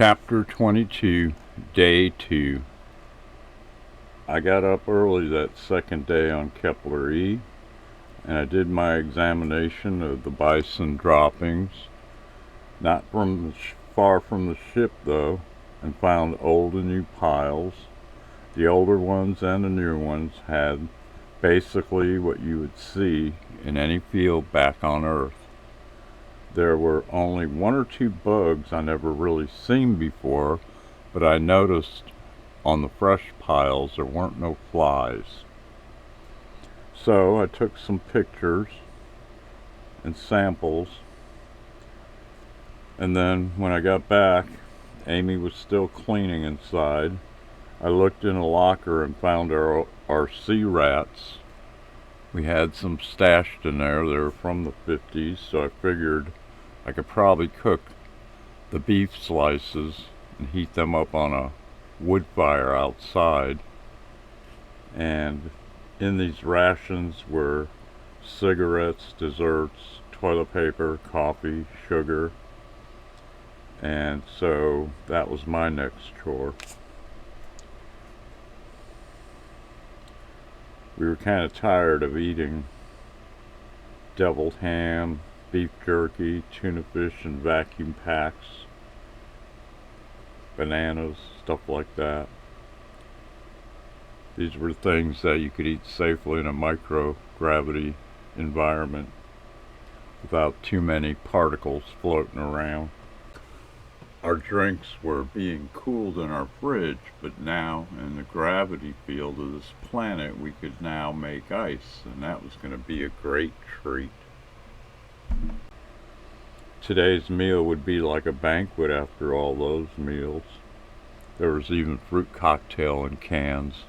Chapter 22, Day 2. I got up early that second day on Kepler E, and I did my examination of the bison droppings, not from far from the ship though, and found old and new piles. The older ones and the newer ones had basically what you would see in any field back on Earth. There were only one or two bugs I never really seen before, but I noticed on the fresh piles there weren't no flies. So I took some pictures and samples, and then when I got back, Amy was still cleaning inside. I looked in a locker and found our sea rats. We had some stashed in there. They were from the 50s, so I figured I could probably cook the beef slices and heat them up on a wood fire outside. And in these rations were cigarettes, desserts, toilet paper, coffee, sugar. And so that was my next chore. We were kind of tired of eating deviled ham, beef jerky, tuna fish in vacuum packs, bananas, stuff like that. These were things that you could eat safely in a microgravity environment without too many particles floating around. Our drinks were being cooled in our fridge, but now in the gravity field of this planet we could now make ice, and that was going to be a great treat. Today's meal would be like a banquet after all those meals. There was even fruit cocktail in cans.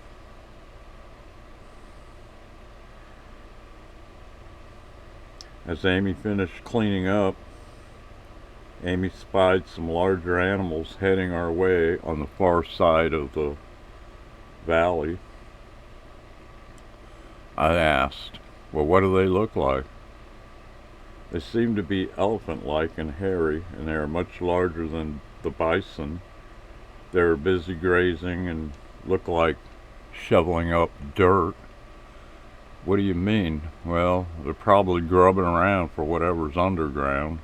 As Amy finished cleaning up, Amy spied some larger animals heading our way on the far side of the valley. I asked, "Well, what do they look like?" They seem to be elephant-like and hairy, and they are much larger than the bison. They are busy grazing and look like shoveling up dirt. What do you mean? Well, they're probably grubbing around for whatever's underground.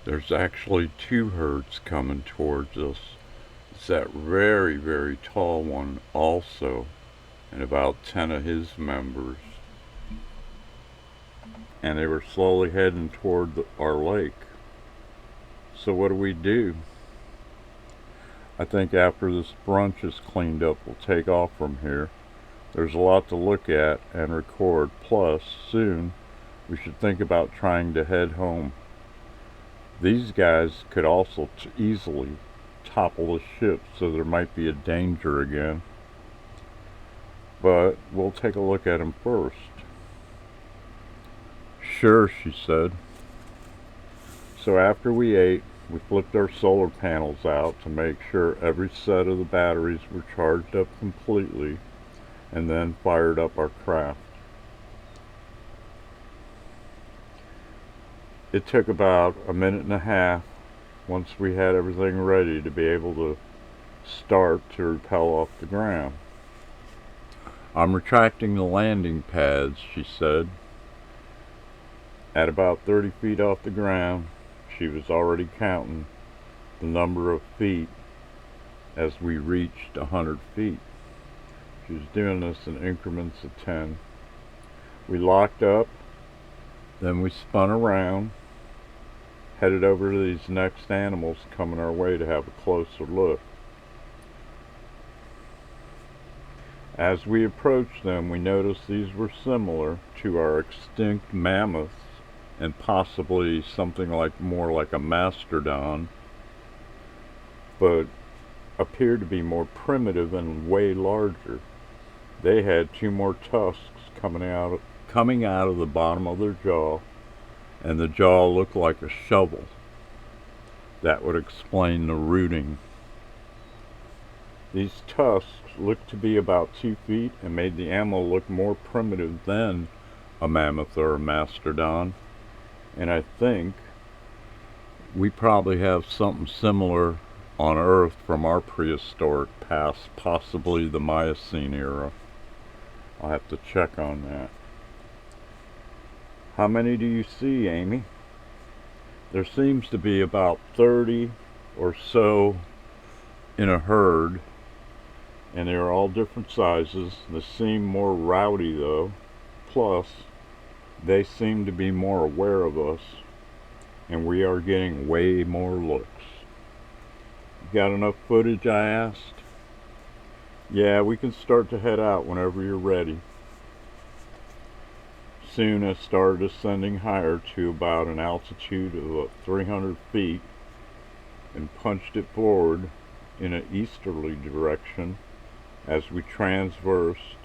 There's actually two herds coming towards us. It's that very, very tall one also, and about 10 of his members. And they were slowly heading toward our lake. So what do? I think after this brunch is cleaned up, we'll take off from here. There's a lot to look at and record, plus soon we should think about trying to head home. These guys could also easily topple the ship, so there might be a danger again. But we'll take a look at them first. Sure, she said. So after we ate, we flipped our solar panels out to make sure every set of the batteries were charged up completely, and then fired up our craft. It took about a minute and a half once we had everything ready to be able to start to rappel off the ground. "I'm retracting the landing pads," she said. At about 30 feet off the ground, she was already counting the number of feet as we reached 100 feet. She was doing this in increments of 10. We locked up, then we spun around, headed over to these next animals coming our way to have a closer look. As we approached them, we noticed these were similar to our extinct mammoths, and possibly something more like a mastodon, but appeared to be more primitive and way larger. They had two more tusks coming out of the bottom of their jaw, and the jaw looked like a shovel. That would explain the rooting. These tusks looked to be about 2 feet and made the animal look more primitive than a mammoth or a mastodon. And I think We probably have something similar on Earth from our prehistoric past, possibly the Miocene era. I'll have to check on that. How many do you see, Amy? There seems to be about 30 or so in a herd, and they're all different sizes. They seem more rowdy though. Plus, they seem to be more aware of us, and we are getting way more looks. Got enough footage, I asked? Yeah, we can start to head out whenever you're ready. Soon I started ascending higher to about an altitude of 300 feet and punched it forward in an easterly direction as we transversed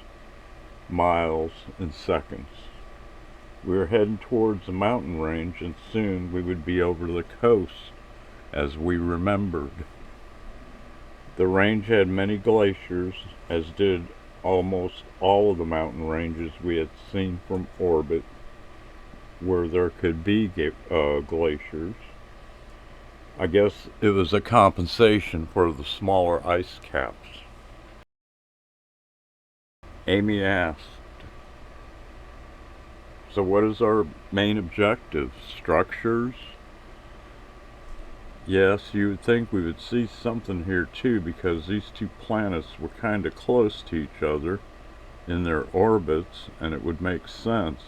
miles in seconds. We were heading towards the mountain range, and soon we would be over the coast as we remembered. The range had many glaciers, as did almost all of the mountain ranges we had seen from orbit where there could be glaciers. I guess it was a compensation for the smaller ice caps. Amy asked, so what is our main objective? Structures? Yes, you would think we would see something here too, because these two planets were kind of close to each other in their orbits, and it would make sense.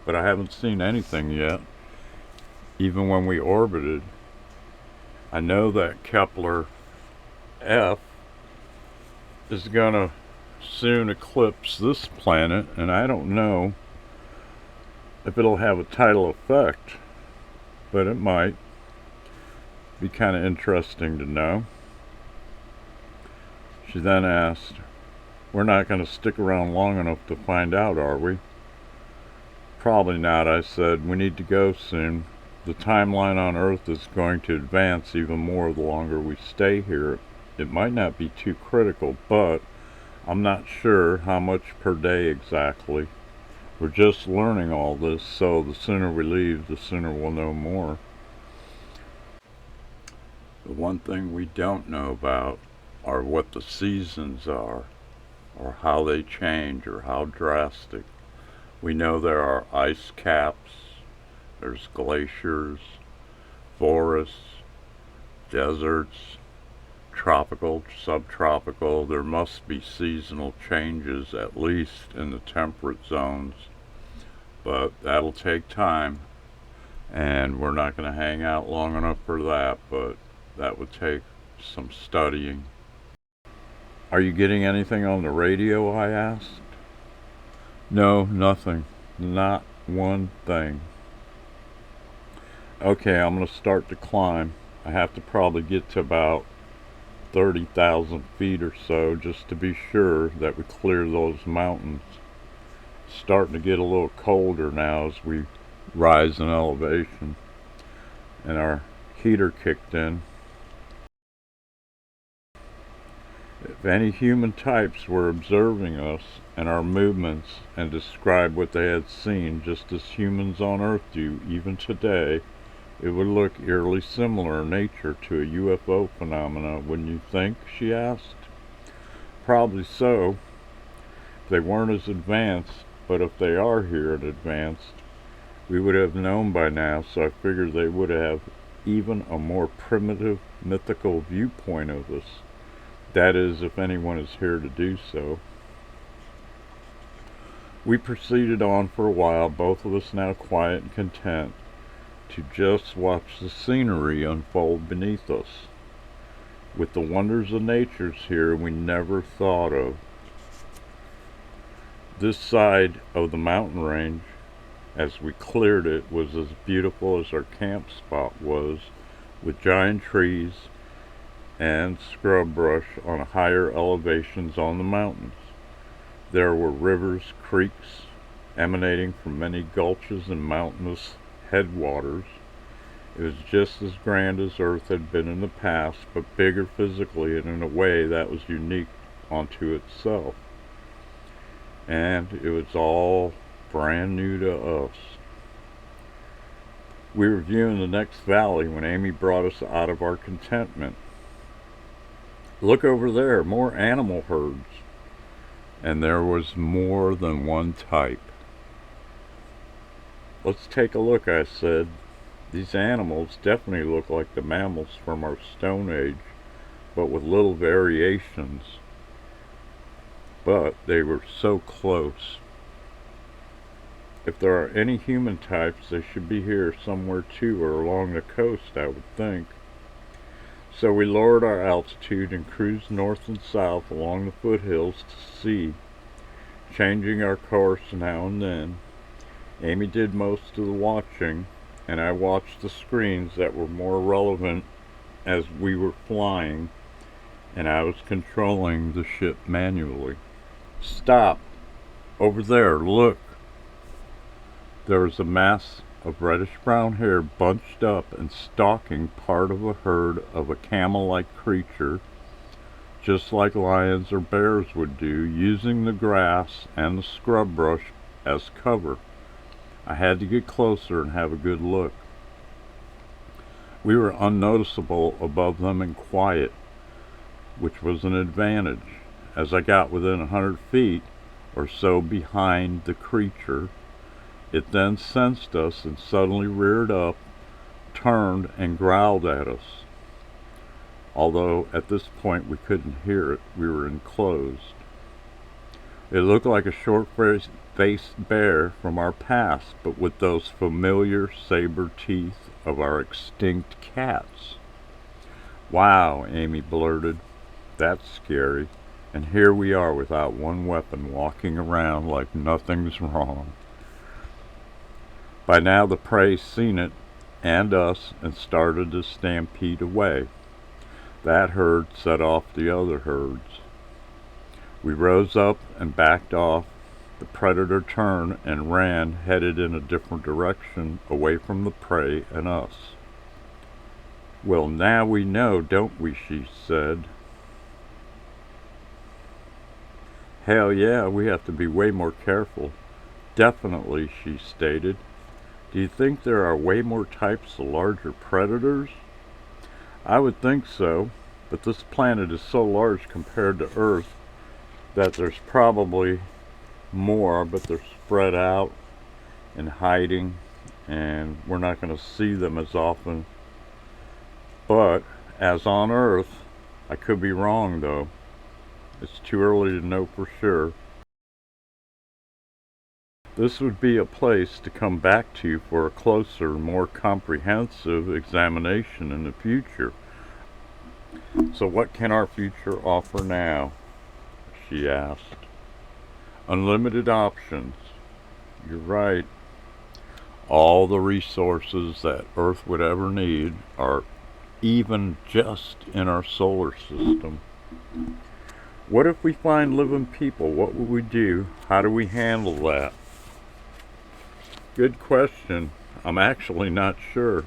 But I haven't seen anything yet, even when we orbited. I know that Kepler F is gonna soon eclipse this planet, and I don't know if it'll have a tidal effect, but it might be kind of interesting to know. She then asked, we're not going to stick around long enough to find out, are we? Probably not, I said. We need to go soon. The timeline on Earth is going to advance even more the longer we stay here. It might not be too critical, but I'm not sure how much per day exactly. We're just learning all this, so the sooner we leave, the sooner we'll know more. The one thing we don't know about are what the seasons are, or how they change, or how drastic. We know there are ice caps, there's glaciers, forests, deserts, tropical, subtropical. There must be seasonal changes, at least in the temperate zones, but that'll take time, and we're not going to hang out long enough for that, but that would take some studying. Are you getting anything on the radio? I asked. No, nothing. Not one thing. Okay, I'm going to start to climb. I have to probably get to about 30,000 feet or so just to be sure that we clear those mountains. It's starting to get a little colder now as we rise in elevation, and our heater kicked in. If any human types were observing us and our movements and described what they had seen, just as humans on Earth do even today, it would look eerily similar in nature to a UFO phenomena, wouldn't you think? She asked. Probably so. They weren't as advanced, but if they are here and advanced, we would have known by now, so I figured they would have even a more primitive, mythical viewpoint of us. That is, if anyone is here to do so. We proceeded on for a while, both of us now quiet and content, to just watch the scenery unfold beneath us, with the wonders of nature here we never thought of. This side of the mountain range, as we cleared it, was as beautiful as our camp spot was, with giant trees and scrub brush on higher elevations on the mountains. There were rivers, creeks, emanating from many gulches and mountainous headwaters. It was just as grand as Earth had been in the past, but bigger physically and in a way that was unique unto itself. And it was all brand new to us. We were viewing the next valley when Amy brought us out of our contentment. "Look over there, more animal herds." And there was more than one type. "Let's take a look," I said. "These animals definitely look like the mammals from our Stone Age, but with little variations." But they were so close. If there are any human types, they should be here somewhere too, or along the coast, I would think. So we lowered our altitude and cruised north and south along the foothills to see, changing our course now and then. Amy did most of the watching, and I watched the screens that were more relevant as we were flying, and I was controlling the ship manually. "Stop! Over there, look!" There was a mass of reddish-brown hair bunched up and stalking part of a herd of a camel-like creature, just like lions or bears would do, using the grass and the scrub brush as cover. I had to get closer and have a good look. We were unnoticeable above them and quiet, which was an advantage. As I got within 100 feet or so behind the creature, it then sensed us and suddenly reared up, turned, and growled at us. Although at this point we couldn't hear it, we were enclosed. It looked like a short-faced bear from our past, but with those familiar saber teeth of our extinct cats. "Wow," Amy blurted. "That's scary. And here we are without one weapon, walking around like nothing's wrong." By now the prey's seen it and us and started to stampede away. That herd set off the other herds. We rose up and backed off. The predator turned and ran, headed in a different direction, away from the prey and us. "Well, now we know, don't we?" she said. "Hell yeah, we have to be way more careful." "Definitely," she stated. "Do you think there are way more types of larger predators?" "I would think so, but this planet is so large compared to Earth that there's probably more, but they're spread out and hiding, and we're not going to see them as often. But, as on Earth, I could be wrong though. It's too early to know for sure. This would be a place to come back to for a closer, more comprehensive examination in the future." "So what can our future offer now?" she asked. "Unlimited options." "You're right. All the resources that Earth would ever need are even just in our solar system. What if we find living people? What would we do? How do we handle that?" "Good question. I'm actually not sure."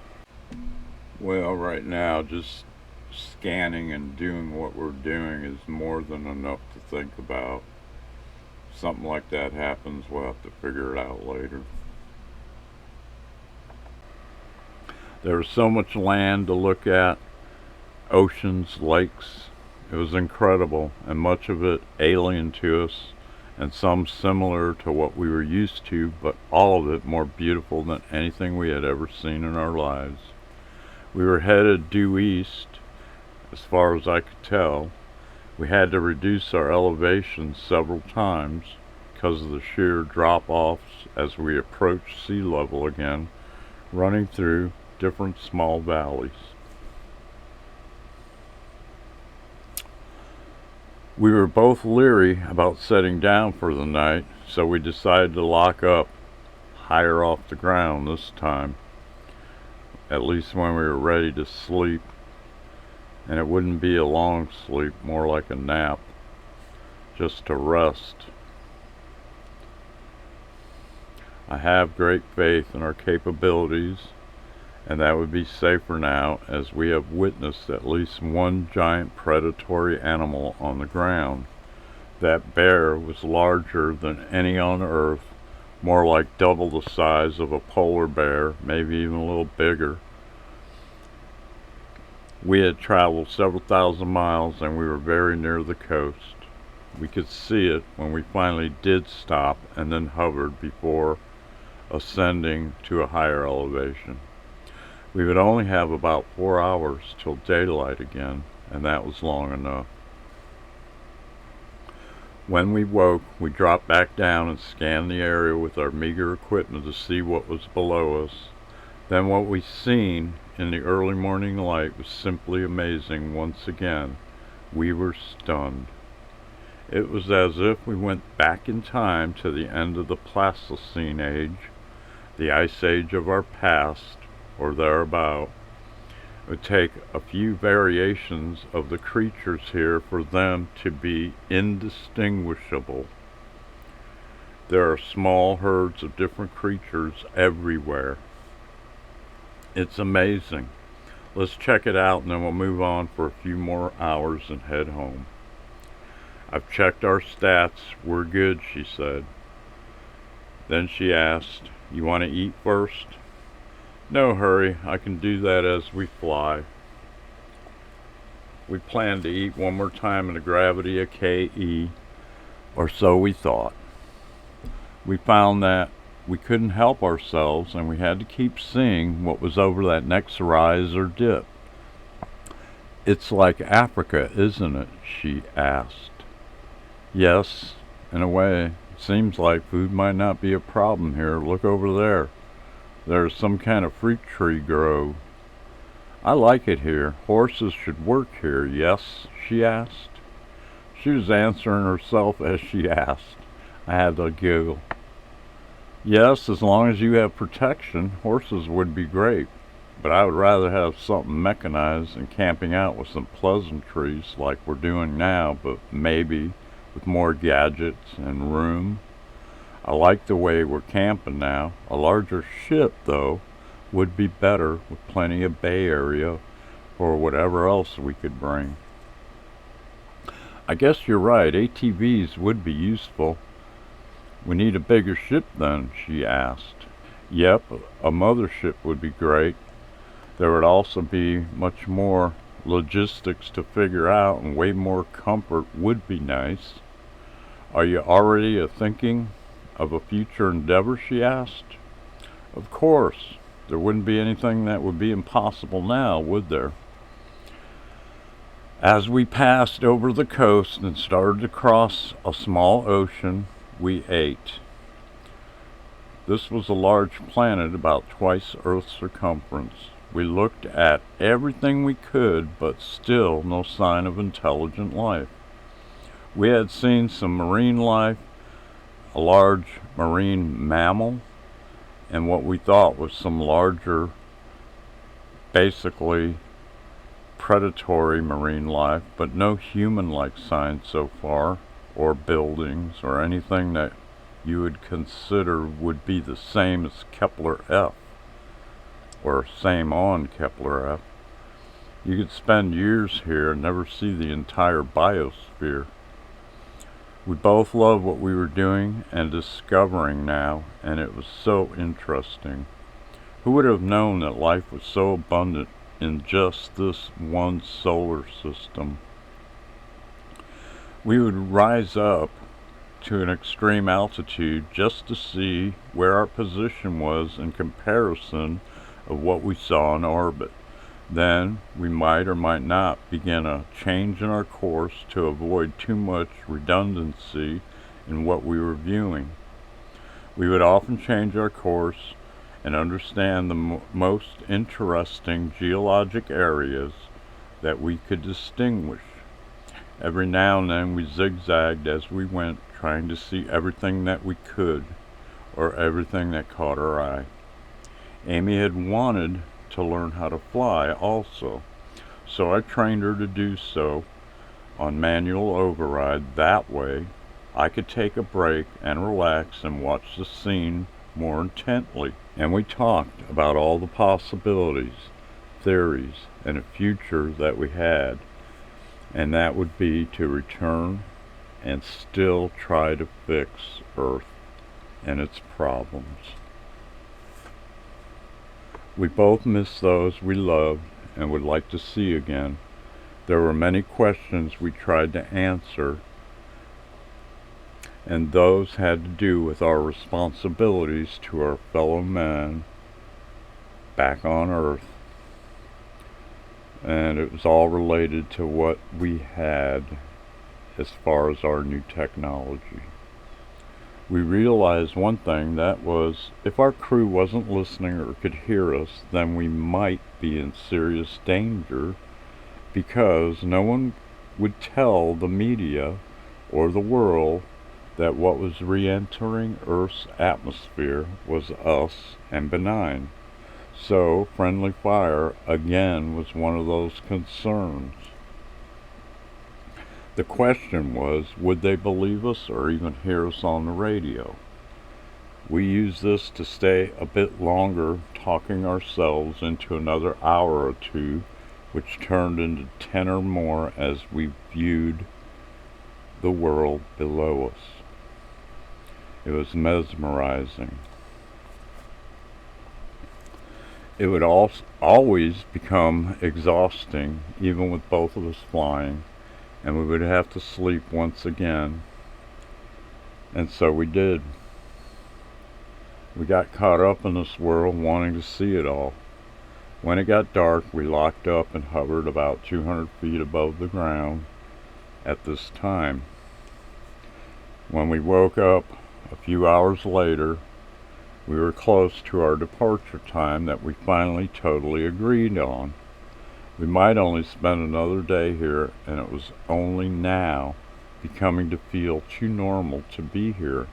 "Well, right now, just scanning and doing what we're doing is more than enough to think about. If something like that happens, we'll have to figure it out later." There was so much land to look at, oceans, lakes. It was incredible, and much of it alien to us, and some similar to what we were used to, but all of it more beautiful than anything we had ever seen in our lives. We were headed due east, as far as I could tell. We had to reduce our elevation several times because of the sheer drop-offs as we approached sea level again, running through different small valleys. We were both leery about setting down for the night, so we decided to lock up higher off the ground this time, at least when we were ready to sleep. And it wouldn't be a long sleep, more like a nap, just to rest. I have great faith in our capabilities, and that would be safer now, as we have witnessed at least one giant predatory animal on the ground. That bear was larger than any on Earth, more like double the size of a polar bear, maybe even a little bigger. We had traveled several thousand miles and we were very near the coast. We could see it when we finally did stop and then hovered before ascending to a higher elevation. We would only have about 4 hours till daylight again, and that was long enough. When we woke, we dropped back down and scanned the area with our meager equipment to see what was below us. Then what we seen in the early morning light was simply amazing once again. We were stunned. It was as if we went back in time to the end of the Pleistocene age, the ice age of our past, or thereabout. It would take a few variations of the creatures here for them to be indistinguishable. There are small herds of different creatures everywhere. It's amazing. Let's check it out and then we'll move on for a few more hours and head home. I've checked our stats. We're good, she said. Then she asked, "You want to eat first?" "No hurry. I can do that as we fly." We planned to eat one more time in the gravity of KE, or so we thought. We found that we couldn't help ourselves and we had to keep seeing what was over that next rise or dip. "It's like Africa, isn't it?" she asked. "Yes, in a way. It seems like food might not be a problem here. Look over there. There's some kind of fruit tree grove." "I like it here. Horses should work here, yes?" she asked. She was answering herself as she asked. I had to giggle. "Yes, as long as you have protection, horses would be great. But I would rather have something mechanized and camping out with some pleasantries like we're doing now, but maybe with more gadgets and room. I like the way we're camping now. A larger ship, though, would be better with plenty of bay area for whatever else we could bring." "I guess you're right. ATVs would be useful." "We need a bigger ship then?" she asked. "Yep, a mothership would be great. There would also be much more logistics to figure out and way more comfort would be nice." "Are you already thinking of a future endeavor?" she asked. "Of course. There wouldn't be anything that would be impossible now, would there?" As we passed over the coast and started to cross a small ocean, we ate. This was a large planet about twice Earth's circumference. We looked at everything we could, but still no sign of intelligent life. We had seen some marine life, a large marine mammal, and what we thought was some larger, basically predatory marine life, but no human-like signs so far, or buildings, or anything that you would consider would be the same as Kepler F, or same on Kepler F. You could spend years here and never see the entire biosphere. We both loved what we were doing and discovering now, and it was so interesting. Who would have known that life was so abundant in just this one solar system? We would rise up to an extreme altitude just to see where our position was in comparison of what we saw in orbit. Then we might or might not begin a change in our course to avoid too much redundancy in what we were viewing. We would often change our course and understand the most interesting geologic areas that we could distinguish. Every now and then we zigzagged as we went, trying to see everything that we could, or everything that caught our eye. Amy had wanted to learn how to fly also, so I trained her to do so on manual override. That way I could take a break and relax and watch the scene more intently. And we talked about all the possibilities, theories, and a future that we had, and that would be to return and still try to fix Earth. and its problems. We both miss those we loved and would like to see again. There were many questions we tried to answer, and those had to do with our responsibilities to our fellow men back on Earth. And it was all related to what we had as far as our new technology. We realized one thing, that was, if our crew wasn't listening or could hear us, then we might be in serious danger, because no one would tell the media or the world that what was re-entering Earth's atmosphere was us and benign. So friendly fire again was one of those concerns. The question was, would they believe us or even hear us on the radio? We used this to stay a bit longer, talking ourselves into another hour or two, which turned into 10 or more as we viewed the world below us. It was mesmerizing. It would always become exhausting, even with both of us flying, and we would have to sleep once again. And so we did. We got caught up in this world, wanting to see it all. When it got dark, we locked up and hovered about 200 feet above the ground at this time. When we woke up a few hours later, we were close to our departure time that we finally totally agreed on. We might only spend another day here, and it was only now becoming to feel too normal to be here,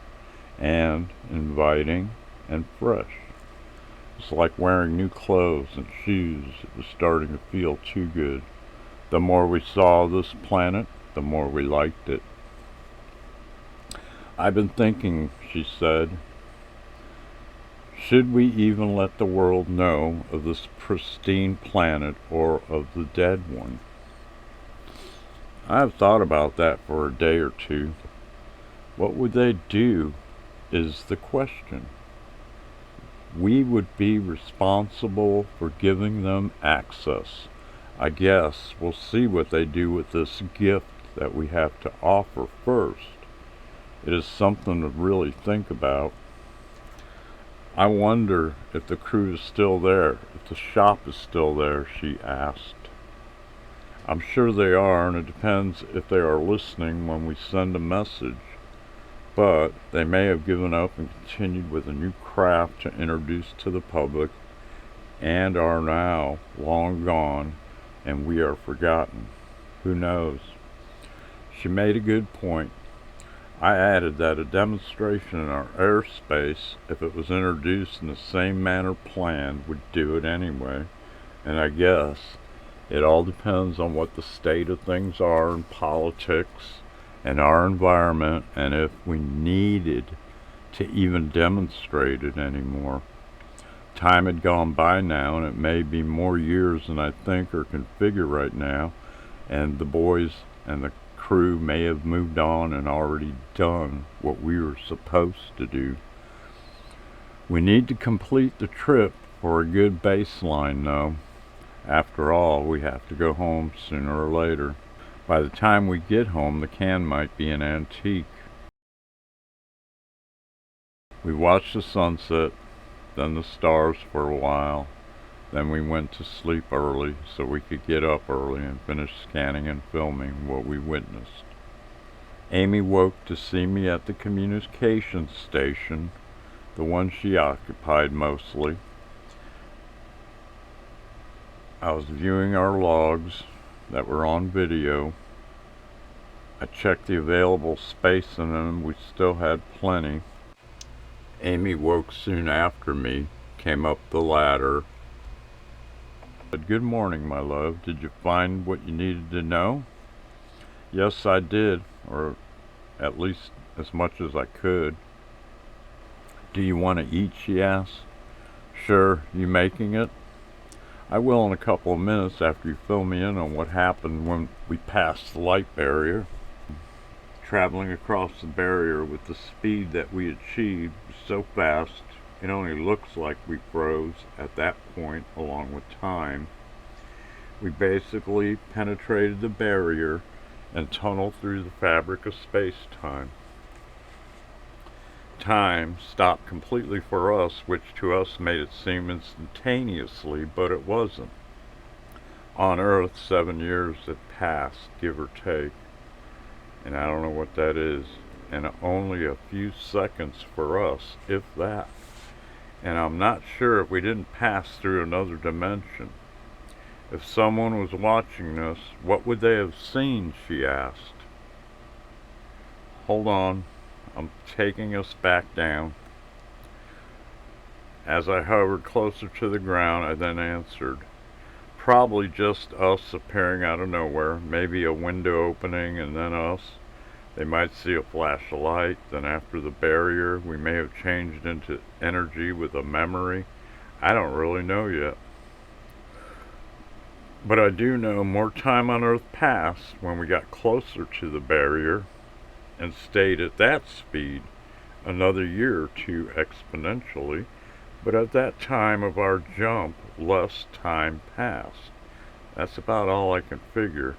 and inviting and fresh. It's like wearing new clothes and shoes. It was starting to feel too good. The more we saw this planet, the more we liked it. "I've been thinking," she said, "should we even let the world know of this pristine planet or of the dead one?" I've thought about that for a day or two. What would they do is the question. We would be responsible for giving them access. I guess we'll see what they do with this gift that we have to offer first. It is something to really think about. "I wonder if the crew is still there, if the shop is still there," she asked. "I'm sure they are, and it depends if they are listening when we send a message. But they may have given up and continued with a new craft to introduce to the public, and are now long gone, and we are forgotten. Who knows?" She made a good point. I added that a demonstration in our airspace, if it was introduced in the same manner planned, would do it anyway. And I guess it all depends on what the state of things are in politics and our environment, and if we needed to even demonstrate it anymore. Time had gone by now, and it may be more years than I think or can figure right now, and the boys and the crew may have moved on and already done what we were supposed to do. We need to complete the trip for a good baseline, though. After all, we have to go home sooner or later. By the time we get home, the can might be an antique. We watched the sunset, then the stars for a while. Then we went to sleep early so we could get up early and finish scanning and filming what we witnessed. Amy woke to see me at the communications station, the one she occupied mostly. I was viewing our logs that were on video. I checked the available space in them. We still had plenty. Amy woke soon after me, came up the ladder. Said, "Good morning, my love. Did you find what you needed to know?" "Yes, I did, or at least as much as I could." "Do you want to eat?" she asked. "Sure. You making it?" "I will in a couple of minutes after you fill me in on what happened when we passed the light barrier." traveling across the barrier with the speed that we achieved so fast it only looks like we froze at that point along with time. We basically penetrated the barrier and tunneled through the fabric of space-time. Time stopped completely for us, which to us made it seem instantaneously, but it wasn't. On Earth, 7 years had passed, give or take, and I don't know what that is, and only a few seconds for us, if that. And I'm not sure if we didn't pass through another dimension. If someone was watching us, what would they have seen, she asked. Hold on, I'm taking us back down. As I hovered closer to the ground, I then answered, probably just us appearing out of nowhere, maybe a window opening and then us. They might see a flash of light, then after the barrier, we may have changed into energy with a memory. I don't really know yet. But I do know more time on Earth passed when we got closer to the barrier and stayed at that speed, another year or two exponentially, but at that time of our jump, less time passed. That's about all I can figure.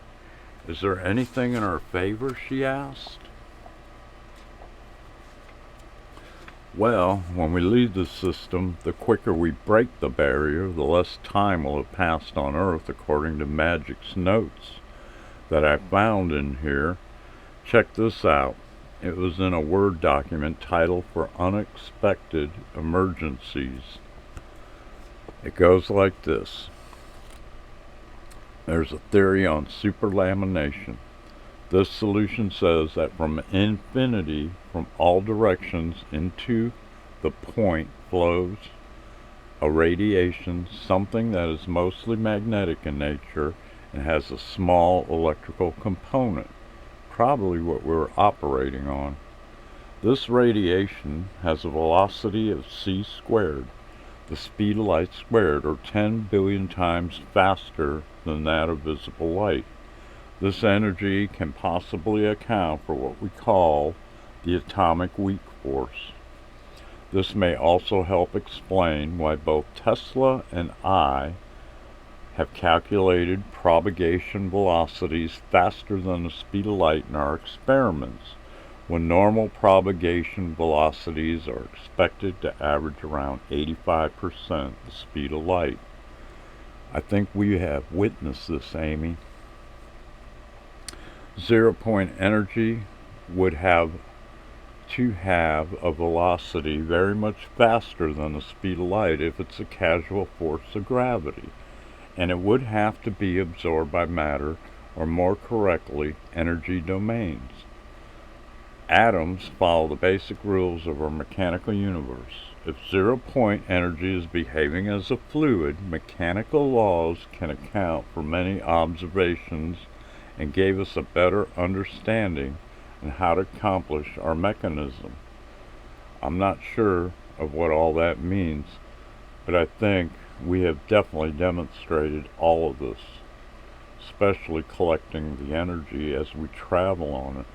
Is there anything in our favor, she asked. Well, when we leave the system, the quicker we break the barrier, the less time will have passed on Earth, according to Magic's notes that I found in here. Check this out. It was in a Word document titled For Unexpected Emergencies. It goes like this. There's a theory on superlamination. This solution says that from infinity, from all directions into the point flows a radiation, something that is mostly magnetic in nature and has a small electrical component, probably what we're operating on. This radiation has a velocity of c squared, the speed of light squared, or 10 billion times faster than that of visible light. This energy can possibly account for what we call the atomic weak force. This may also help explain why both Tesla and I have calculated propagation velocities faster than the speed of light in our experiments, when normal propagation velocities are expected to average around 85% the speed of light. I think we have witnessed this, Amy. 0-point energy would have to have a velocity very much faster than the speed of light if it's a casual force of gravity, and it would have to be absorbed by matter, or more correctly, energy domains. Atoms follow the basic rules of our mechanical universe. If 0-point energy is behaving as a fluid, mechanical laws can account for many observations and gave us a better understanding on how to accomplish our mechanism. I'm not sure of what all that means, but I think we have definitely demonstrated all of this, especially collecting the energy as we travel on it.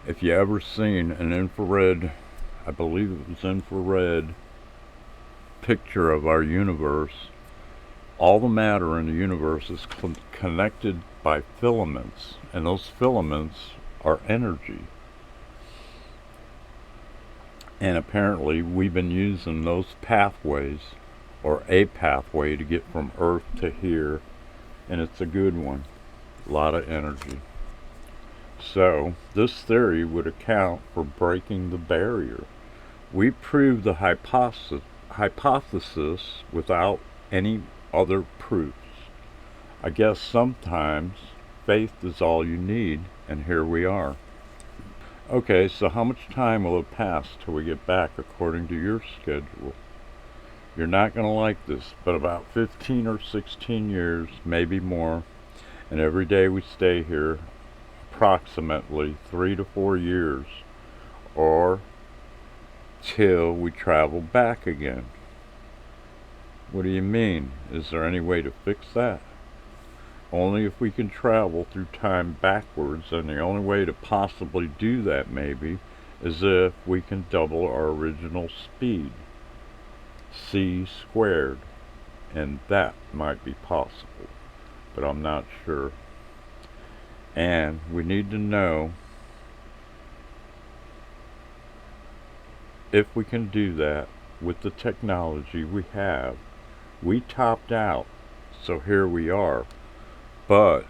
If you ever seen an infrared, I believe it was infrared, picture of our universe, all the matter in the universe is connected by filaments, and those filaments are energy. And apparently we've been using those pathways, or a pathway, to get from Earth to here, and it's a good one. A lot of energy. So this theory would account for breaking the barrier. We proved the hypothesis without any other proofs. I guess sometimes faith is all you need, and here we are. Okay, so how much time will it pass till we get back according to your schedule? You're not going to like this, but about 15 or 16 years, maybe more, and every day we stay here, approximately 3 to 4 years, or till we travel back again. What do you mean? Is there any way to fix that? only if we can travel through time backwards, and the only way to possibly do that maybe is if we can double our original speed, c squared, and that might be possible, but I'm not sure. And we need to know if we can do that with the technology we have. We topped out, so here we are. But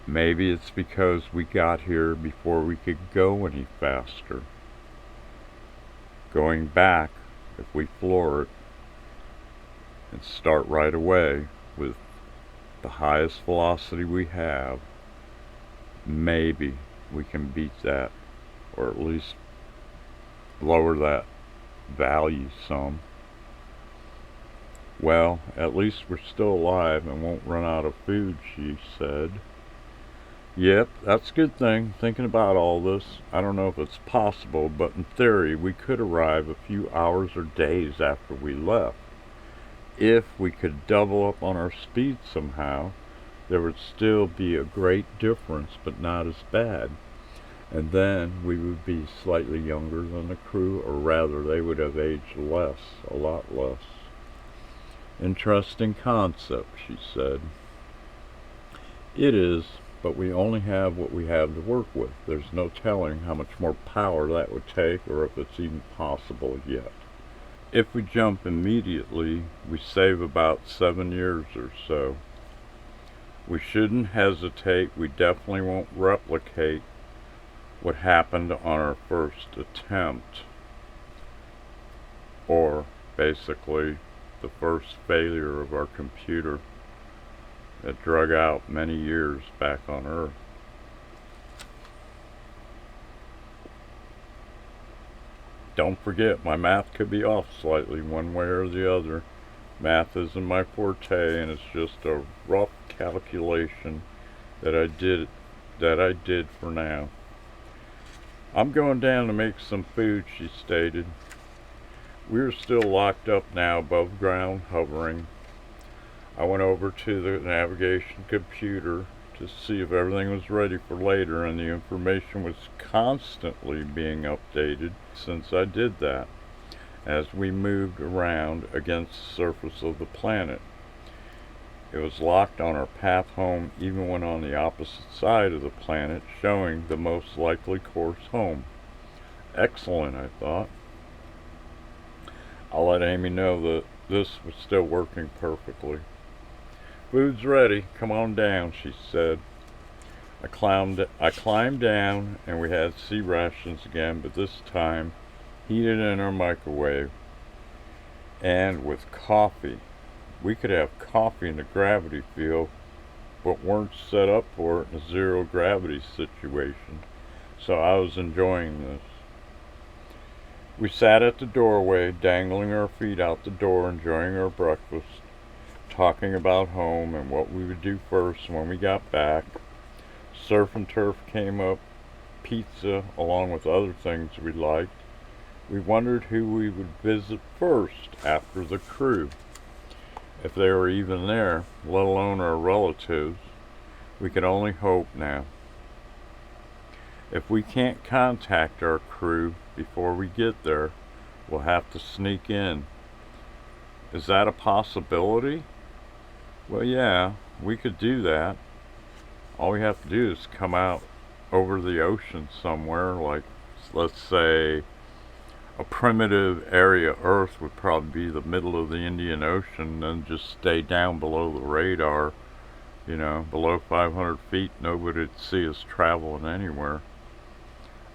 maybe it's because we got here before we could go any faster. Going back, if we floor it and start right away with the highest velocity we have, maybe we can beat that, or at least lower that value some. Well, at least we're still alive and won't run out of food, she said. Yep, that's a good thing. Thinking about all this, I don't know if it's possible, but in theory we could arrive a few hours or days after we left. If we could double up on our speed somehow, there would still be a great difference, but not as bad. And then we would be slightly younger than the crew, or rather they would have aged less, a lot less. Interesting concept, she said. It is, but we only have what we have to work with. There's no telling how much more power that would take, or if it's even possible yet. If we jump immediately, we save about 7 years or so. We shouldn't hesitate. We definitely won't replicate what happened on our first attempt, or basically the first failure of our computer that drug out many years back on Earth. Don't forget, my math could be off slightly one way or the other. Math isn't my forte, and it's just a rough calculation that I did for now. I'm going down to make some food, she stated. We're still locked up now above ground, hovering. I went over to the navigation computer to see if everything was ready for later, and the information was constantly being updated since I did that as we moved around against the surface of the planet. It was locked on our path home, even when on the opposite side of the planet, showing the most likely course home. Excellent, I thought. I'll let Amy know that this was still working perfectly. Food's ready, come on down, she said. I climbed down, and we had sea rations again, but this time heated in our microwave, and with coffee. We could have coffee in the gravity field, but weren't set up for it in a zero gravity situation, so I was enjoying this. We sat at the doorway, dangling our feet out the door, enjoying our breakfast, talking about home and what we would do first when we got back. Surf and turf came up, pizza, along with other things we liked. We wondered who we would visit first after the crew, if they were even there, let alone our relatives. We could only hope now. If we can't contact our crew before we get there, we'll have to sneak in. Is that a possibility? Well, yeah, we could do that. All we have to do is come out over the ocean somewhere, like, let's say, a primitive area Earth would probably be the middle of the Indian Ocean, and just stay down below the radar, below 500 feet. Nobody would see us traveling anywhere,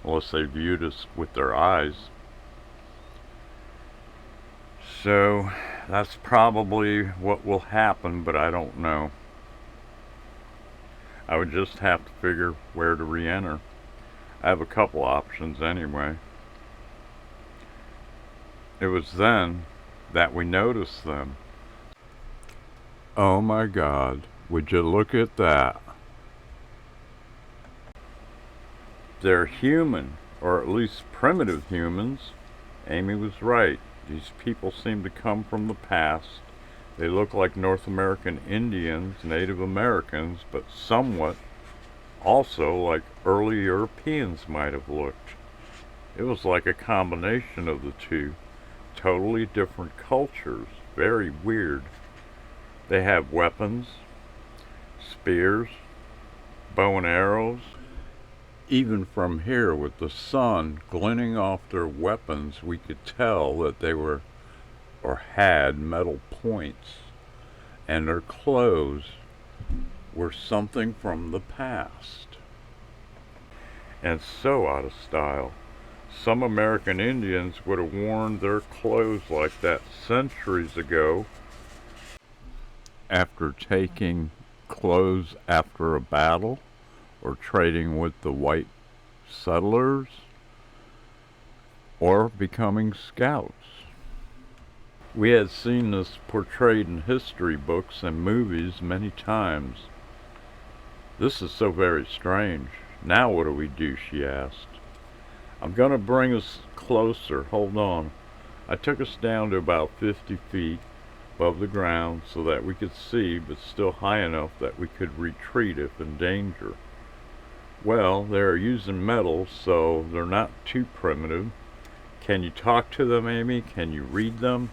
unless they viewed us with their eyes. So that's probably what will happen, but I don't know. I would just have to figure where to re-enter. I have a couple options anyway. It was then that we noticed them. Oh my God, would you look at that? They're human, or at least primitive humans. Amy was right. These people seem to come from the past. They look like North American Indians, Native Americans, but somewhat also like early Europeans might have looked. It was like a combination of the two. Totally different cultures. Very weird. They have weapons, spears, bow and arrows. Even from here, with the sun glinting off their weapons, we could tell that they were or had metal points, and their clothes were something from the past. And so out of style. Some American Indians would have worn their clothes like that centuries ago after taking clothes after a battle or trading with the white settlers or becoming scouts. We had seen this portrayed in history books and movies many times. This is so very strange. Now what do we do? She asked. I'm going to bring us closer. Hold on. I took us down to about 50 feet above the ground so that we could see, but still high enough that we could retreat if in danger. Well, they're using metal, so they're not too primitive. Can you talk to them, Amy? Can you read them?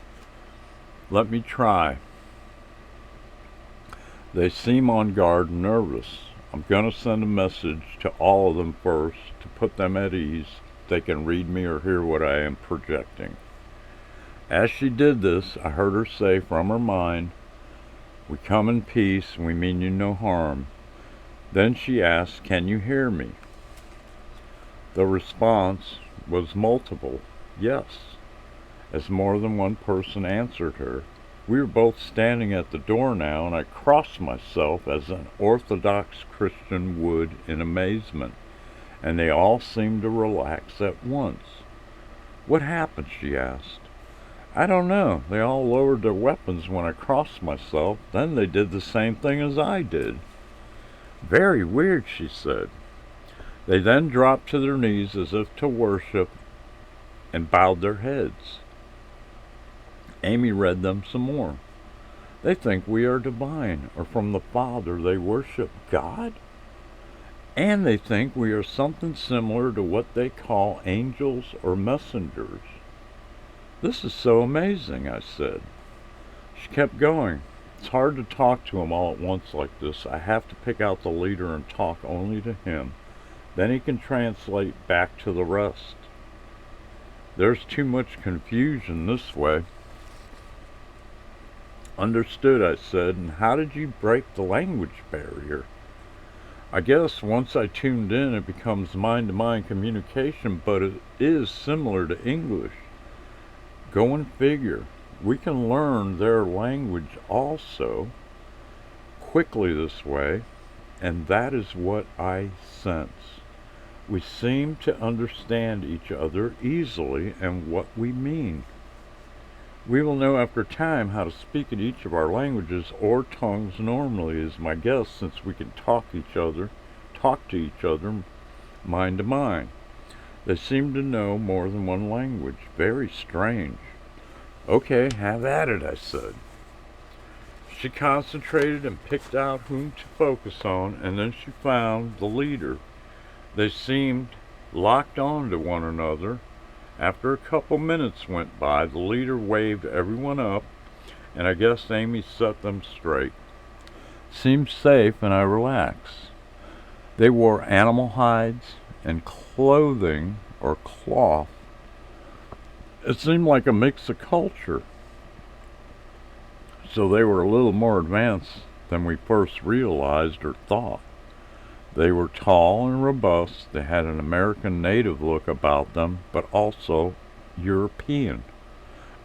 Let me try. They seem on guard and nervous. I'm going to send a message to all of them first to put them at ease. They can read me or hear what I am projecting. As she did this, I heard her say from her mind, "We come in peace and we mean you no harm." Then she asked, "Can you hear me?" The response was multiple, yes, as more than one person answered her. We were both standing at the door now, and I crossed myself as an Orthodox Christian would in amazement, and they all seemed to relax at once. "What happened?" she asked. "I don't know. They all lowered their weapons when I crossed myself. Then they did the same thing as I did." "Very weird," she said. They then dropped to their knees as if to worship and bowed their heads. Amy read them some more. "They think we are divine, or from the Father. They worship God? And they think we are something similar to what they call angels or messengers. This is so amazing," I said. She kept going. "It's hard to talk to him all at once like this. I have to pick out the leader and talk only to him. Then he can translate back to the rest. There's too much confusion this way." "Understood," I said. "And how did you break the language barrier?" "I guess once I tuned in it becomes mind-to-mind communication, but it is similar to English. Go and figure. We can learn their language also quickly this way, and that is what I sense. We seem to understand each other easily and what we mean. We will know after time how to speak in each of our languages or tongues normally, is my guess, since we can talk to each other mind to mind. They seem to know more than one language. Very strange." "Okay, have at it," I said. She concentrated and picked out whom to focus on, and then she found the leader. They seemed locked on to one another. After a couple minutes went by, the leader waved everyone up, and I guess Amy set them straight. Seemed safe, and I relaxed. They wore animal hides and clothing or cloth. It seemed like a mix of culture. So they were a little more advanced than we first realized or thought. They were tall and robust. They had an American native look about them, but also European,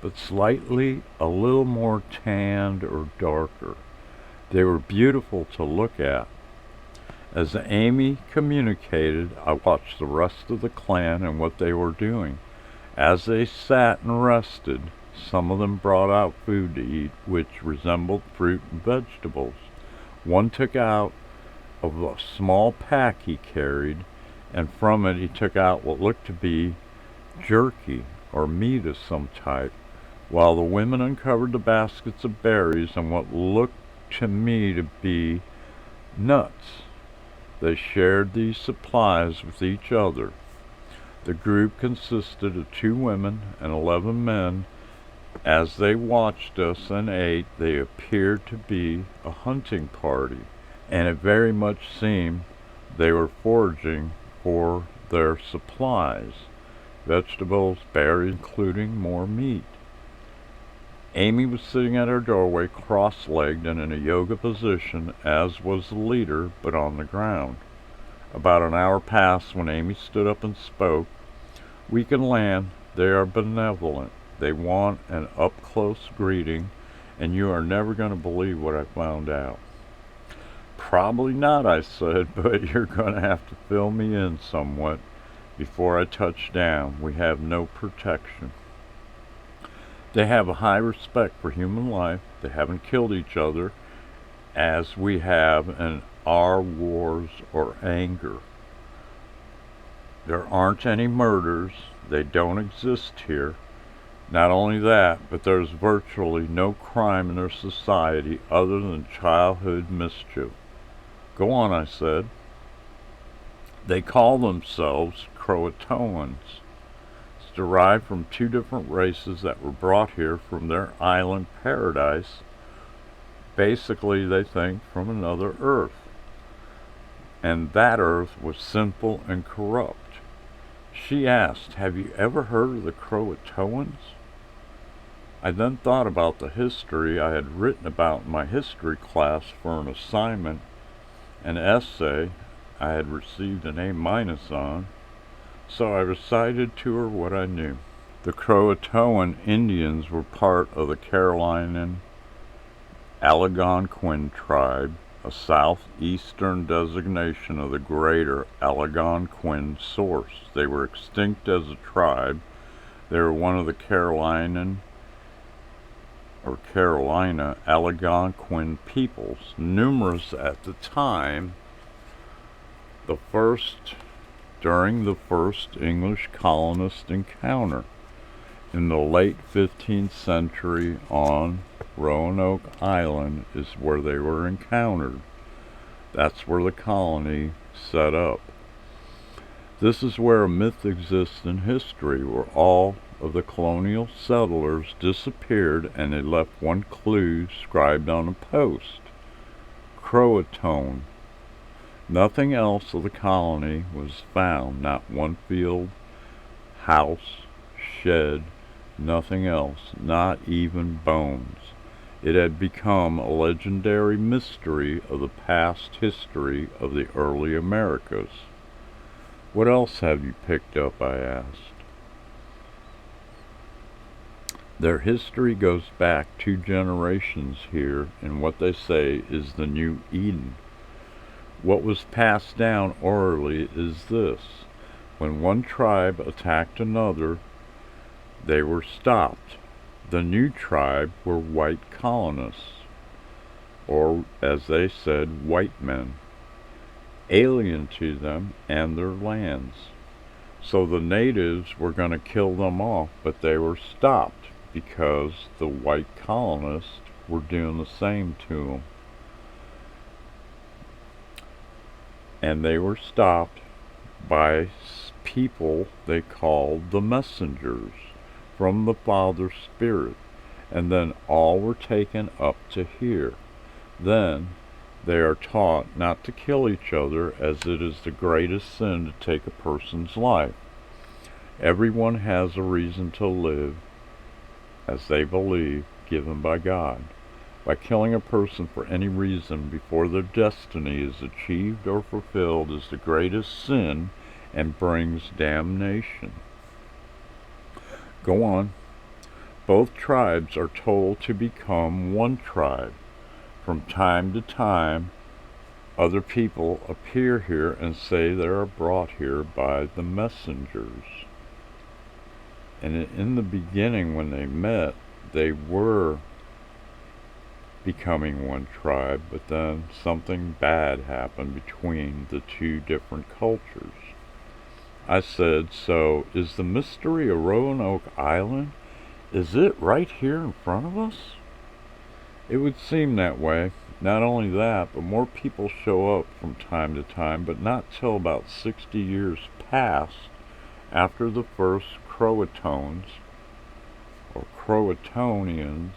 but slightly a little more tanned or darker. They were beautiful to look at. As Amy communicated, I watched the rest of the clan and what they were doing. As they sat and rested, some of them brought out food to eat, which resembled fruit and vegetables. One took out of a small pack he carried, and from it he took out what looked to be jerky or meat of some type, while the women uncovered the baskets of berries and what looked to me to be nuts. They shared these supplies with each other. The group consisted of 2 women and 11 men. As they watched us and ate, they appeared to be a hunting party, and it very much seemed they were foraging for their supplies, vegetables, berries, including more meat. Amy was sitting at her doorway, cross-legged and in a yoga position, as was the leader, but on the ground. About an hour passed when Amy stood up and spoke. "We can land. They are benevolent. They want an up-close greeting, and you are never going to believe what I found out." "Probably not," I said, "but you're going to have to fill me in somewhat before I touch down. We have no protection. They have a high respect for human life. They haven't killed each other as we have in our wars or anger. There aren't any murders. They don't exist here. Not only that, but there's virtually no crime in their society other than childhood mischief." "Go on," I said. "They call themselves Croatoans. It's derived from 2 different races that were brought here from their island paradise. Basically, they think from another Earth. And that Earth was sinful and corrupt." She asked, "Have you ever heard of the Croatoans?" I then thought about the history I had written about in my history class for an assignment, an essay I had received an A- on, so I recited to her what I knew. The Croatoan Indians were part of the Carolinian Algonquin tribe, a southeastern designation of the greater Algonquin source. They were extinct as a tribe. They were one of the Carolina Algonquin peoples, numerous at the time. During the first English colonist encounter in the late 15th century on Roanoke Island is where they were encountered. That's where the colony set up. This is where a myth exists in history, where all of the colonial settlers disappeared and they left one clue scribed on a post: Croatoan. Nothing else of the colony was found, not one field, house, shed, nothing else, not even bones. It had become a legendary mystery of the past history of the early Americas. "What else have you picked up?" I asked. "Their history goes back 2 generations here in what they say is the New Eden. What was passed down orally is this: when one tribe attacked another, they were stopped. The new tribe were white colonists, or as they said, white men, alien to them and their lands. So the natives were going to kill them off, but they were stopped because the white colonists were doing the same to them. And they were stopped by people they called the messengers from the Father Spirit, and then all were taken up to here. Then they are taught not to kill each other, as it is the greatest sin to take a person's life. Everyone has a reason to live, as they believe, given by God. By killing a person for any reason before their destiny is achieved or fulfilled is the greatest sin and brings damnation." Go on. "Both tribes are told to become one tribe. From time to time, other people appear here and say they are brought here by the messengers. And in the beginning, when they met, they were becoming one tribe, but then something bad happened between the 2 different cultures." I said, "So is the mystery of Roanoke Island Is it right here in front of us? It would seem that way. Not only that, but more people show up from time to time, but not till about 60 years past after the first Croatoans, or Croatonians,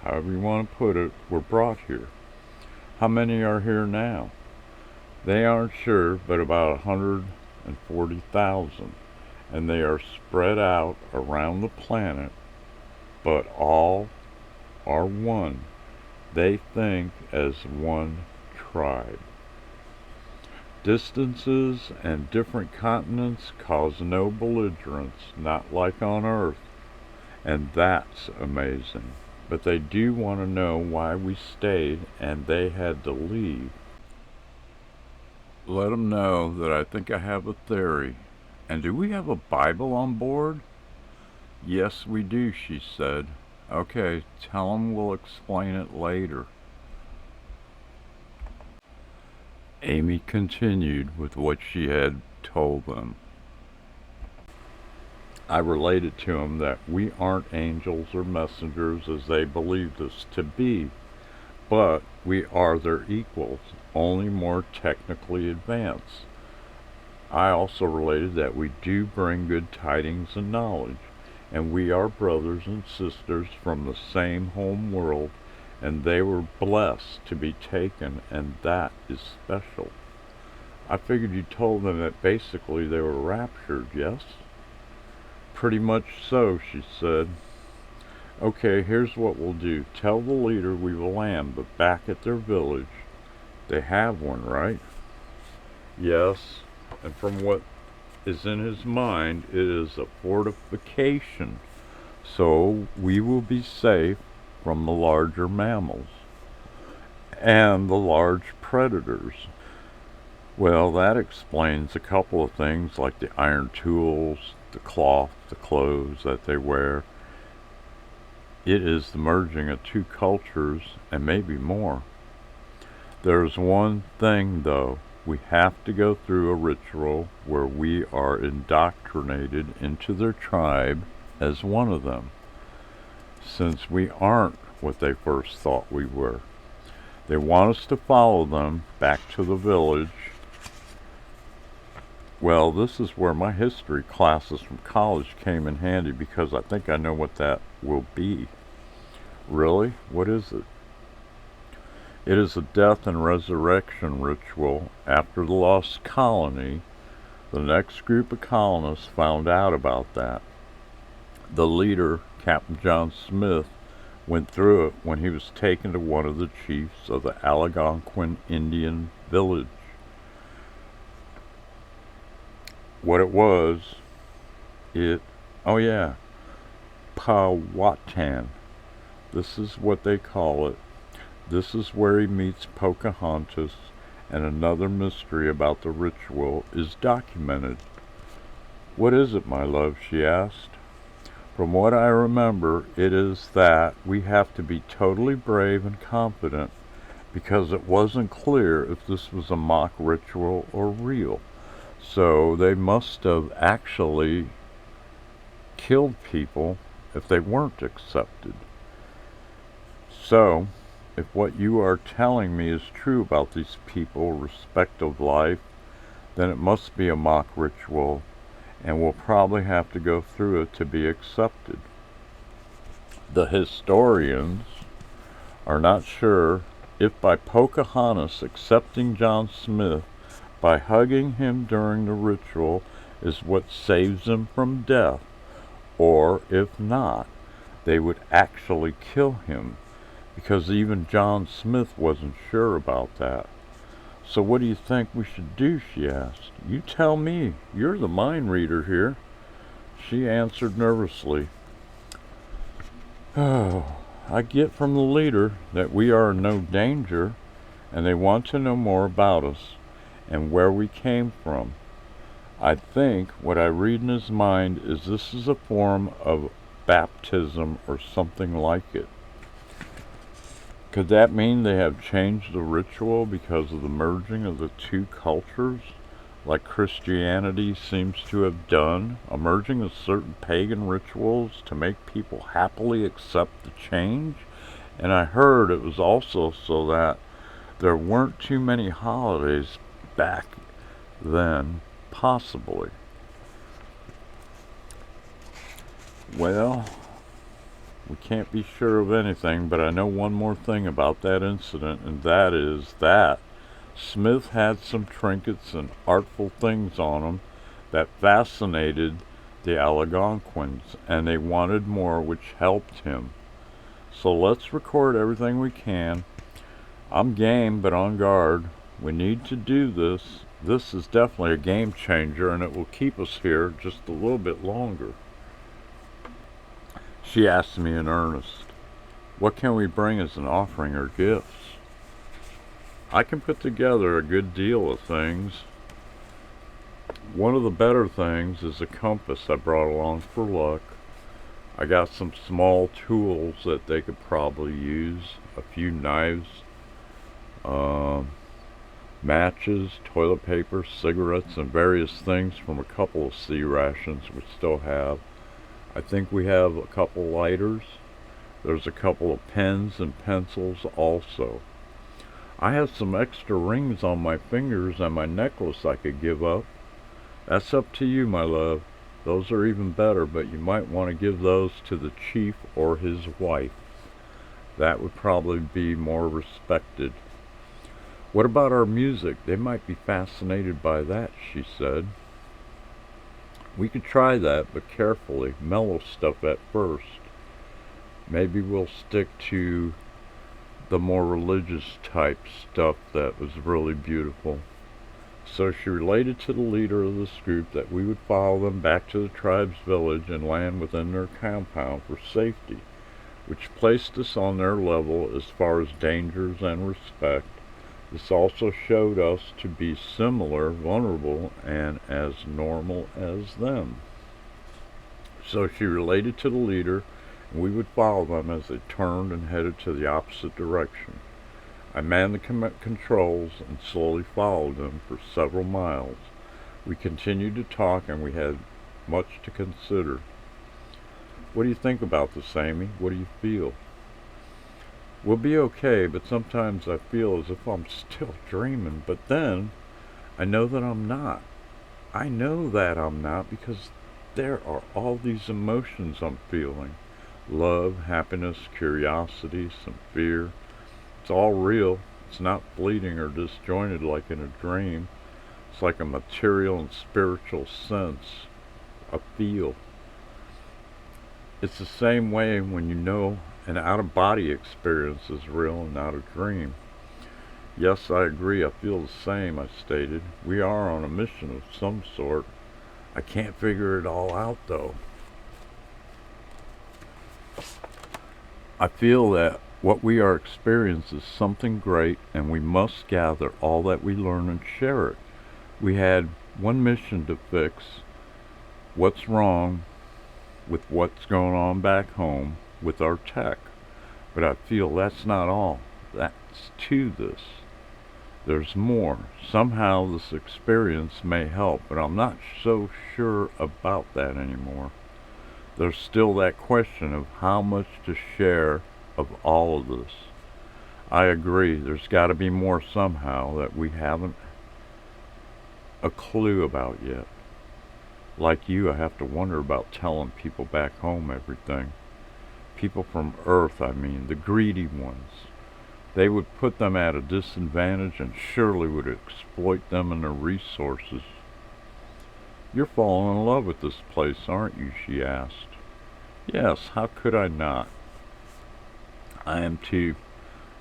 however you want to put it, were brought here. How many are here now? They aren't sure, but about 140,000, and they are spread out around the planet, but all are one. They think as one tribe. Distances and different continents cause no belligerence, not like on Earth, and that's amazing. But they do want to know why we stayed and they had to leave. Let them know that I think I have a theory. And do we have a Bible on board? Yes, we do, she said. Okay, tell them we'll explain it later. Amy continued with what she had told them. I related to them that we aren't angels or messengers as they believed us to be, but we are their equals, only more technically advanced. I also related that we do bring good tidings and knowledge, and we are brothers and sisters from the same home world, and they were blessed to be taken, and that is special. I figured you told them that basically they were raptured, yes? Pretty much so, she said. Okay, here's what we'll do. Tell the leader we will land, but back at their village. They have one, right? Yes, and from what is in his mind, it is a fortification, so we will be safe from the larger mammals and the large predators. Well, that explains a couple of things like the iron tools, the cloth, the clothes that they wear. It is the merging of two cultures and maybe more. There's one thing though. We have to go through a ritual where we are indoctrinated into their tribe as one of them, since we aren't what they first thought we were. They want us to follow them back to the village. Well, this is where my history classes from college came in handy because I think I know what that will be. Really? What is it? It is a death and resurrection ritual after the lost colony. The next group of colonists found out about that. The leader, Captain John Smith, went through it when he was taken to one of the chiefs of the Algonquin Indian village. What it was, Powhatan. This is what they call it. This is where he meets Pocahontas, and another mystery about the ritual is documented. What is it, my love? She asked. From what I remember, it is that we have to be totally brave and confident because it wasn't clear if this was a mock ritual or real. So they must have actually killed people if they weren't accepted. So, if what you are telling me is true about these people, respect of life, then it must be a mock ritual, and we'll probably have to go through it to be accepted. The historians are not sure if by Pocahontas accepting John Smith by hugging him during the ritual is what saves him from death, or if not, they would actually kill him, because even John Smith wasn't sure about that. So what do you think we should do, she asked. You tell me, you're the mind reader here. She answered nervously. Oh, I get from the leader that we are in no danger, and they want to know more about us and where we came from. I think what I read in his mind is this is a form of baptism or something like it. Could that mean they have changed the ritual because of the merging of the two cultures, like Christianity seems to have done, emerging with certain pagan rituals to make people happily accept the change. And I heard it was also so that there weren't too many holidays back then, possibly. Well, we can't be sure of anything, but I know one more thing about that incident, and that is that Smith had some trinkets and artful things on him that fascinated the Algonquins, and they wanted more, which helped him. So let's record everything we can. I'm game, but on guard. We need to do this. This is definitely a game changer, and it will keep us here just a little bit longer. She asked me in earnest, what can we bring as an offering or gifts? I can put together a good deal of things. One of the better things is a compass I brought along for luck. I got some small tools that they could probably use, a few knives, matches, toilet paper, cigarettes, and various things from a couple of sea rations we still have. I think we have a couple lighters. There's a couple of pens and pencils also. I have some extra rings on my fingers and my necklace I could give up. That's up to you, my love. Those are even better, but you might want to give those to the chief or his wife. That would probably be more respected. What about our music? They might be fascinated by that, she said. We could try that, but carefully, mellow stuff at first. Maybe we'll stick to the more religious type stuff that was really beautiful. So she related to the leader of this group that we would follow them back to the tribe's village and land within their compound for safety, which placed us on their level as far as dangers and respect. This also showed us to be similar, vulnerable, and as normal as them. So she related to the leader, and we would follow them as they turned and headed to the opposite direction. I manned the controls and slowly followed them for several miles. We continued to talk, and we had much to consider. What do you think about this, Amy? What do you feel? We'll be okay, but sometimes I feel as if I'm still dreaming, but then I know that I'm not. I know that I'm not because there are all these emotions I'm feeling. Love, happiness, curiosity, some fear. It's all real. It's not fleeting or disjointed like in a dream. It's like a material and spiritual sense, a feel. It's the same way when you know an out-of-body experience is real and not a dream. Yes, I agree. I feel the same, I stated. We are on a mission of some sort. I can't figure it all out, though. I feel that what we are experiencing is something great, and we must gather all that we learn and share it. We had one mission to fix what's wrong with what's going on back home with our tech. But I feel that's not all. That's to this. There's more. Somehow this experience may help, but I'm not so sure about that anymore. There's still that question of how much to share of all of this. I agree, there's got to be more somehow that we haven't a clue about yet. Like you, I have to wonder about telling people back home everything. People from Earth, I mean, the greedy ones. They would put them at a disadvantage and surely would exploit them and their resources. You're falling in love with this place, aren't you? She asked. Yes, how could I not? I am too.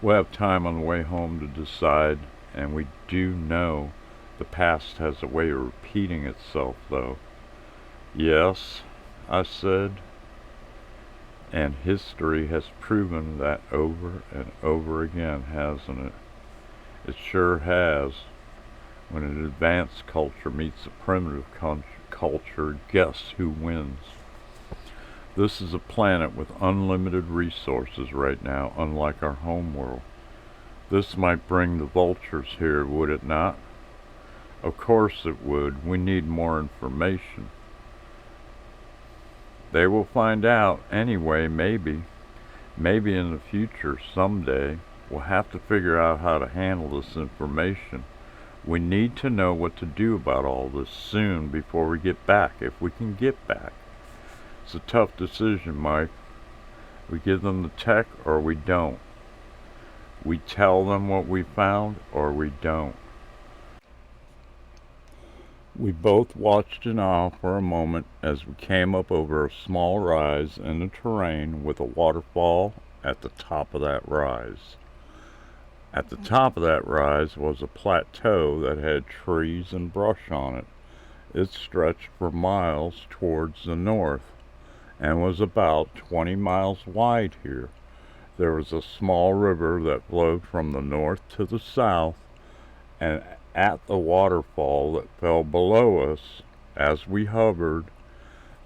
We'll have time on the way home to decide, and we do know the past has a way of repeating itself, though. Yes, I said, and history has proven that over and over again, hasn't it? It sure has. When an advanced culture meets a primitive culture, guess who wins? This is a planet with unlimited resources right now, unlike our home world. This might bring the vultures here, would it not? Of course it would. We need more information. They will find out anyway, maybe. Maybe in the future, someday, we'll have to figure out how to handle this information. We need to know what to do about all this soon before we get back, if we can get back. It's a tough decision, Mike. We give them the tech or we don't. We tell them what we found or we don't. We both watched in awe for a moment as we came up over a small rise in the terrain with a waterfall at the top of that rise. At the top of that rise was a plateau that had trees and brush on it. It stretched for miles towards the north and was about 20 miles wide here. There was a small river that flowed from the north to the south, and at the waterfall that fell below us as we hovered,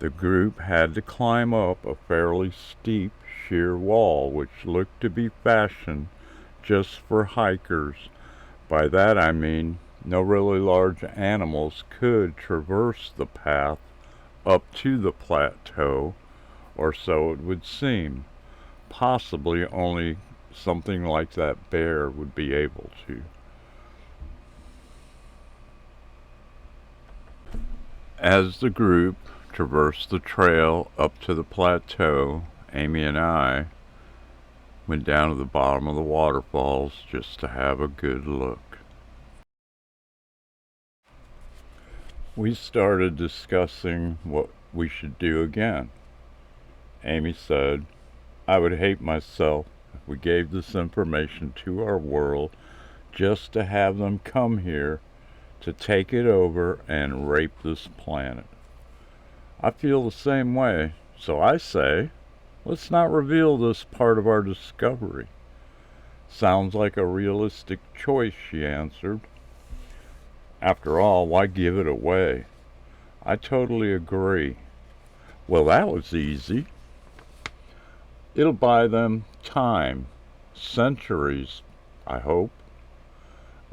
the group had to climb up a fairly steep, sheer wall which looked to be fashioned just for hikers. By that I mean no really large animals could traverse the path up to the plateau, or so it would seem. Possibly only something like that bear would be able to. As the group traversed the trail up to the plateau, Amy and I went down to the bottom of the waterfalls just to have a good look. We started discussing what we should do again. Amy said, I would hate myself if we gave this information to our world just to have them come here to take it over and rape this planet. I feel the same way, so I say, let's not reveal this part of our discovery. Sounds like a realistic choice, she answered. After all, why give it away? I totally agree. Well, that was easy. It'll buy them time, centuries, I hope.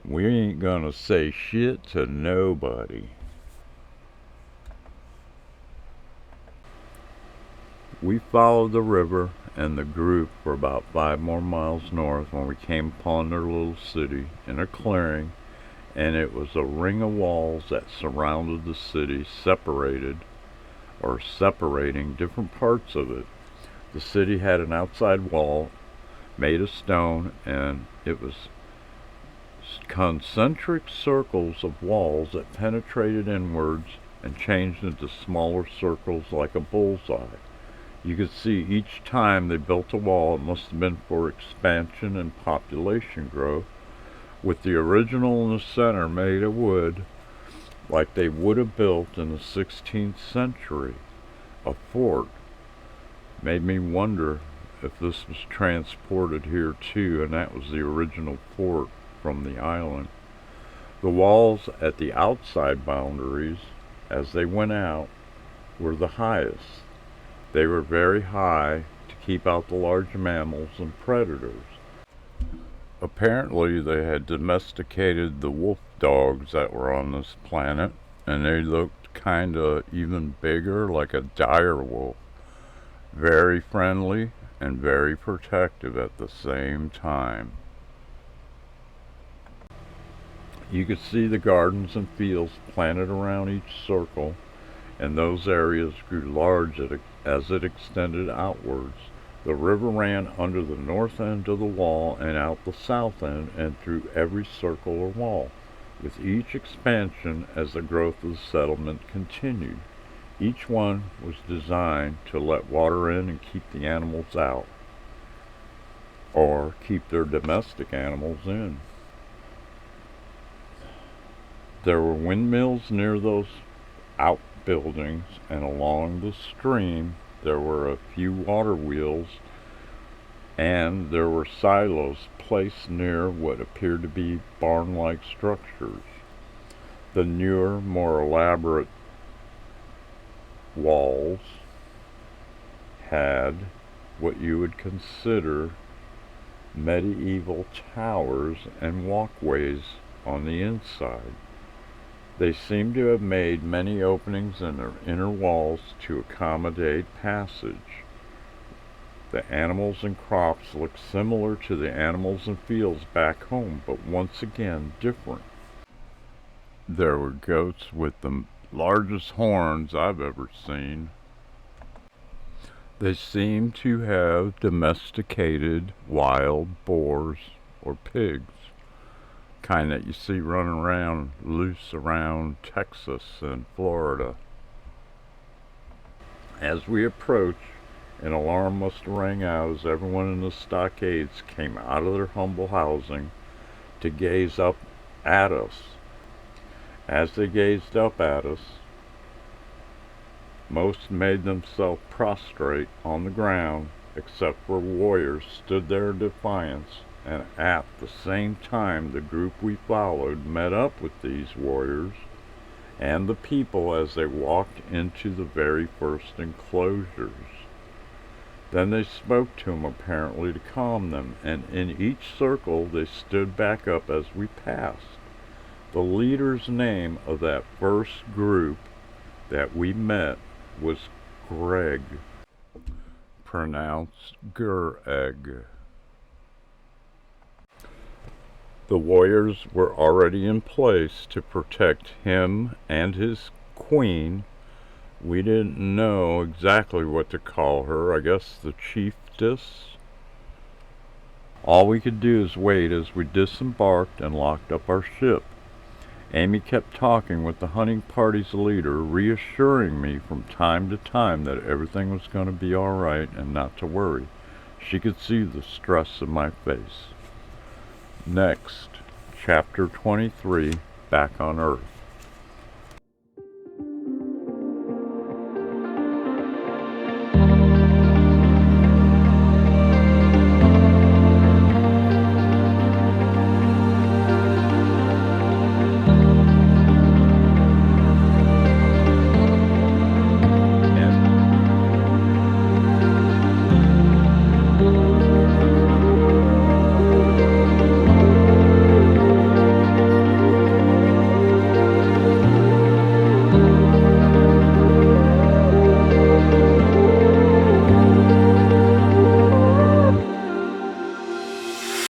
We ain't gonna say shit to nobody. We followed the river and the group for about 5 more miles north when we came upon their little city in a clearing, and it was a ring of walls that surrounded the city, separating different parts of it. The city had an outside wall made of stone, and it was concentric circles of walls that penetrated inwards and changed into smaller circles like a bullseye. You could see each time they built a wall it must have been for expansion and population growth, with the original in the center made of wood like they would have built in the 16th century. A fort. Made me wonder if this was transported here too, and that was the original fort from the island. The walls at the outside boundaries, as they went out, were the highest. They were very high to keep out the large mammals and predators. Apparently they had domesticated the wolf dogs that were on this planet, and they looked kinda even bigger, like a dire wolf. Very friendly and very protective at the same time. You could see the gardens and fields planted around each circle, and those areas grew large as it extended outwards. The river ran under the north end of the wall and out the south end and through every circle or wall, with each expansion as the growth of the settlement continued. Each one was designed to let water in and keep the animals out, or keep their domestic animals in. There were windmills near those outbuildings, and along the stream there were a few water wheels, and there were silos placed near what appeared to be barn-like structures. The newer, more elaborate walls had what you would consider medieval towers and walkways on the inside. They seem to have made many openings in their inner walls to accommodate passage. The animals and crops look similar to the animals and fields back home, but once again different. There were goats with the largest horns I've ever seen. They seem to have domesticated wild boars or pigs, kind that you see running around loose around Texas and Florida. As we approached, an alarm must have rang out as everyone in the stockades came out of their humble housing to gaze up at us. As they gazed up at us, most made themselves prostrate on the ground, except for warriors stood there in defiance, and at the same time the group we followed met up with these warriors and the people as they walked into the very first enclosures. Then they spoke to them apparently to calm them, and in each circle they stood back up as we passed. The leader's name of that first group that we met was Greg, pronounced Gur-egg. The warriors were already in place to protect him and his queen. We didn't know exactly what to call her. I guess the chiefess. All we could do is wait as we disembarked and locked up our ship. Amy kept talking with the hunting party's leader, reassuring me from time to time that everything was going to be all right and not to worry. She could see the stress in my face. Next, Chapter 23, Back on Earth.